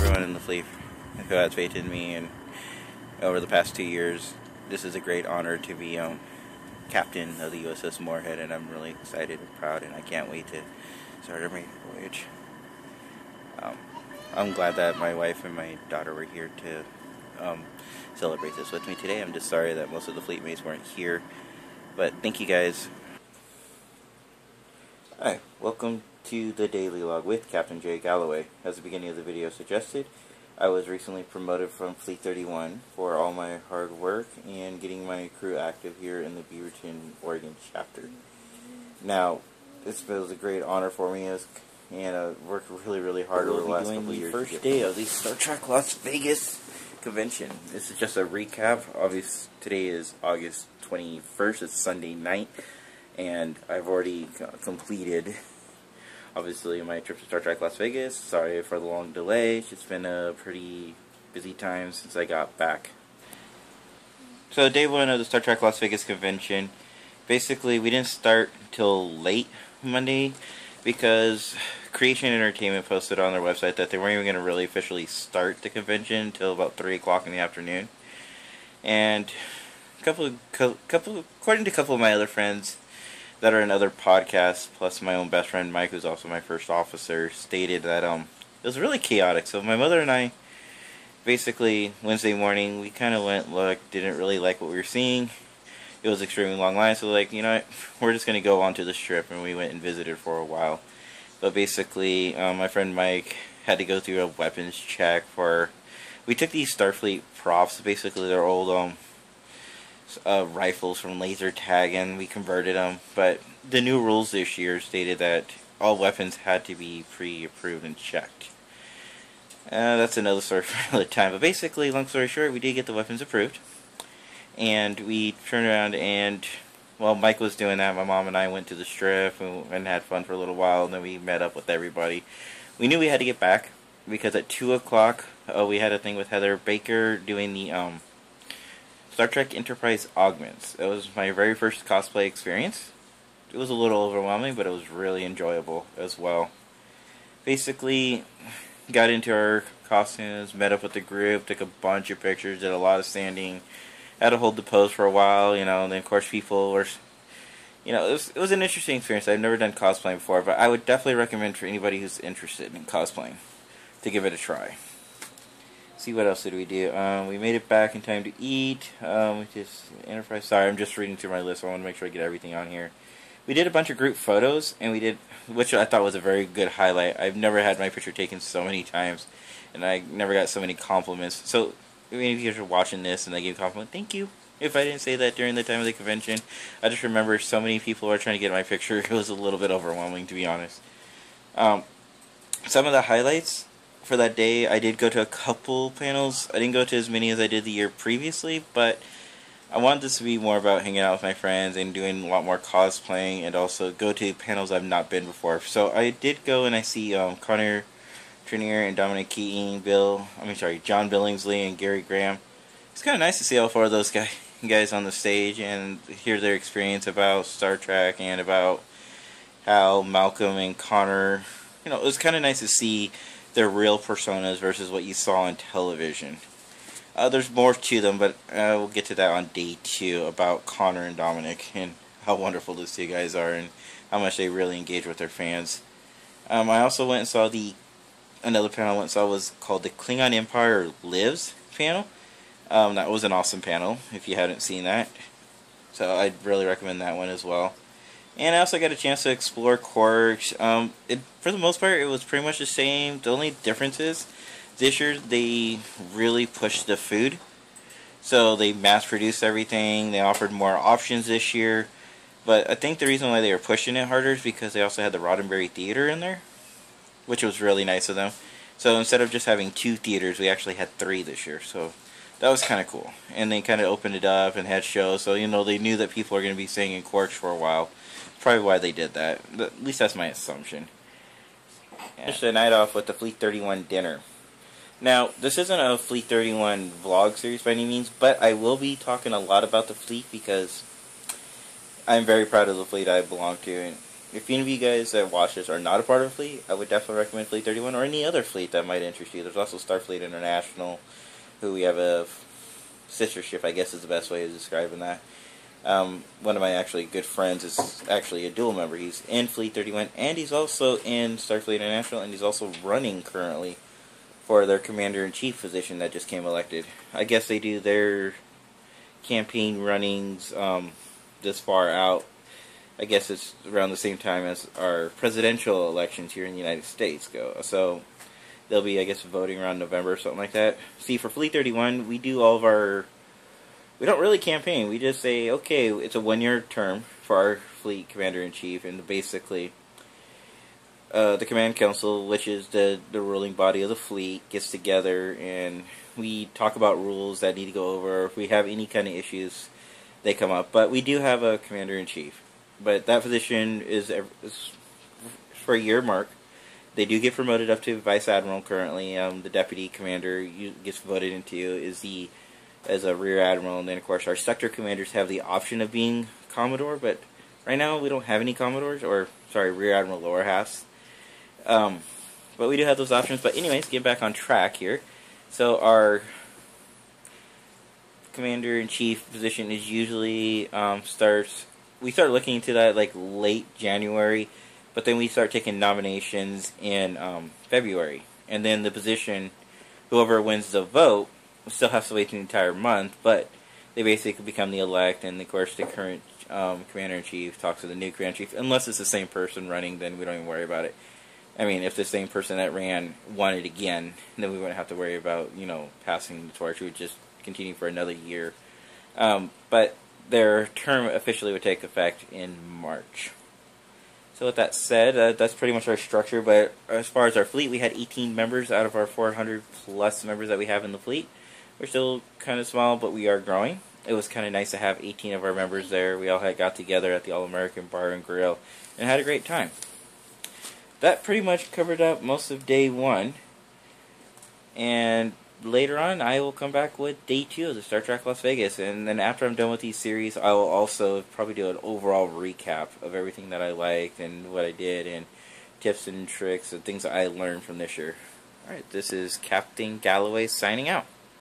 everyone in the fleet who has faith in me, and over the past 2 years, this is a great honor to be captain of the USS Moorhead, and I'm really excited and proud, and I can't wait to start our voyage. I'm glad that my wife and my daughter were here to celebrate this with me today. I'm just sorry that most of the fleet mates weren't here, but thank you guys. Hi, welcome to the Daily Log with Captain J. Galloway. As the beginning of the video suggested, I was recently promoted from Fleet 31 for all my hard work and getting my crew active here in the Beaverton, Oregon chapter. Now, this was a great honor for me, and I worked really hard over the last couple of years. First day of the Star Trek Las Vegas convention. This is just a recap. Obviously, today is August 21st. It's Sunday night, and I've already completed, obviously, my trip to Star Trek Las Vegas. Sorry for the long delay. It's been a pretty busy time since I got back. So day one of the Star Trek Las Vegas convention, basically we didn't start until late Monday because Creation Entertainment posted on their website that they weren't even going to really officially start the convention until about 3 o'clock in the afternoon. And according to a couple of my other friends that are in other podcasts, plus my own best friend Mike, who's also my first officer, stated that it was really chaotic. So my mother and I, basically Wednesday morning, we kind of went, didn't really like what we were seeing. It was extremely long lines, so like, you know what, we're just going to go onto the strip, and we went and visited for a while. But basically, my friend Mike had to go through a weapons check we took these Starfleet props, basically they're old rifles from laser tag, and we converted them. But the new rules this year stated that all weapons had to be pre-approved and checked. That's another story for another time. But basically, long story short, we did get the weapons approved. And we turned around and, while Mike was doing that, my mom and I went to the strip and had fun for a little while, and then we met up with everybody. We knew we had to get back, because at 2 o'clock, we had a thing with Heather Baker doing the Star Trek Enterprise Augments. It was my very first cosplay experience. It was a little overwhelming, but it was really enjoyable as well. Basically, got into our costumes, met up with the group, took a bunch of pictures, did a lot of standing, had to hold the pose for a while, and then of course people were, it was an interesting experience. I've never done cosplaying before, but I would definitely recommend for anybody who's interested in cosplaying to give it a try. See, what else did we do? We made it back in time to eat. Enterprise. Sorry, I'm just reading through my list. I want to make sure I get everything on here. We did a bunch of group photos, and which I thought was a very good highlight. I've never had my picture taken so many times, and I never got so many compliments. So, if you guys are watching this and I gave a compliment, thank you. If I didn't say that during the time of the convention, I just remember so many people were trying to get my picture. It was a little bit overwhelming, to be honest. Some of the highlights for that day, I did go to a couple panels. I didn't go to as many as I did the year previously, but I wanted this to be more about hanging out with my friends and doing a lot more cosplaying, and also go to panels I've not been before. So I did go and I see Connor Trenier and Dominic Keating, John Billingsley and Gary Graham. It's kind of nice to see all four of those guys on the stage and hear their experience about Star Trek and about how Malcolm and Connor, it was kind of nice to see their real personas versus what you saw on television. There's more to them, but we'll get to that on day 2 about Connor and Dominic and how wonderful those two guys are and how much they really engage with their fans. I also went and saw another panel I went and saw was called the Klingon Empire Lives panel. That was an awesome panel, if you haven't seen that. So I'd really recommend that one as well. And I also got a chance to explore Quarks. For the most part, it was pretty much the same. The only difference is, this year they really pushed the food. So they mass-produced everything. They offered more options this year. But I think the reason why they were pushing it harder is because they also had the Roddenberry Theater in there, which was really nice of them. So instead of just having 2 theaters, we actually had 3 this year. So that was kind of cool. And they kind of opened it up and had shows. So, they knew that people are going to be staying in Quarks for a while. Probably why they did that. At least that's my assumption. Just a night off with the Fleet 31 dinner. Now, this isn't a Fleet 31 vlog series by any means, but I will be talking a lot about the fleet because I'm very proud of the fleet I belong to, and if any of you guys that watch this are not a part of a fleet, I would definitely recommend Fleet 31 or any other fleet that might interest you. There's also Starfleet International, who we have a sister ship, I guess is the best way of describing that. One of my actually good friends is actually a dual member. He's in Fleet 31, and he's also in Starfleet International, and he's also running currently for their Commander-in-Chief position that just came elected. I guess they do their campaign runnings this far out. I guess it's around the same time as our presidential elections here in the United States go. So they'll be, I guess, voting around November or something like that. See, for Fleet 31, we do all of our... We don't really campaign. We just say, okay, it's a one-year term for our fleet commander-in-chief, and basically the command council, which is the ruling body of the fleet, gets together and we talk about rules that need to go over. If we have any kind of issues, they come up. But we do have a commander-in-chief. But that position is for a year mark. They do get promoted up to vice admiral currently. The deputy commander gets voted into as a rear admiral, and then of course our sector commanders have the option of being commodore. But right now we don't have any commodores, or sorry, rear admiral lower halves. But we do have those options. But anyways, get back on track here. So our commander-in-chief position is usually we start looking into that like late January, but then we start taking nominations in February, and then the position, whoever wins the vote, still has to wait the entire month, but they basically become the elect, and of course the current commander-in-chief talks to the new commander-in-chief. Unless it's the same person running, then we don't even worry about it. I mean, if the same person that ran won it again, then we wouldn't have to worry about, passing the torch. We would just continue for another year. But their term officially would take effect in March. So with that said, that's pretty much our structure. But as far as our fleet, we had 18 members out of our 400 plus members that we have in the fleet. We're still kind of small, but we are growing. It was kind of nice to have 18 of our members there. We all got together at the All-American Bar and Grill and had a great time. That pretty much covered up most of day one. And later on, I will come back with day 2 of the Star Trek Las Vegas. And then after I'm done with these series, I will also probably do an overall recap of everything that I liked and what I did, and tips and tricks and things that I learned from this year. Alright, this is Captain Galloway signing out.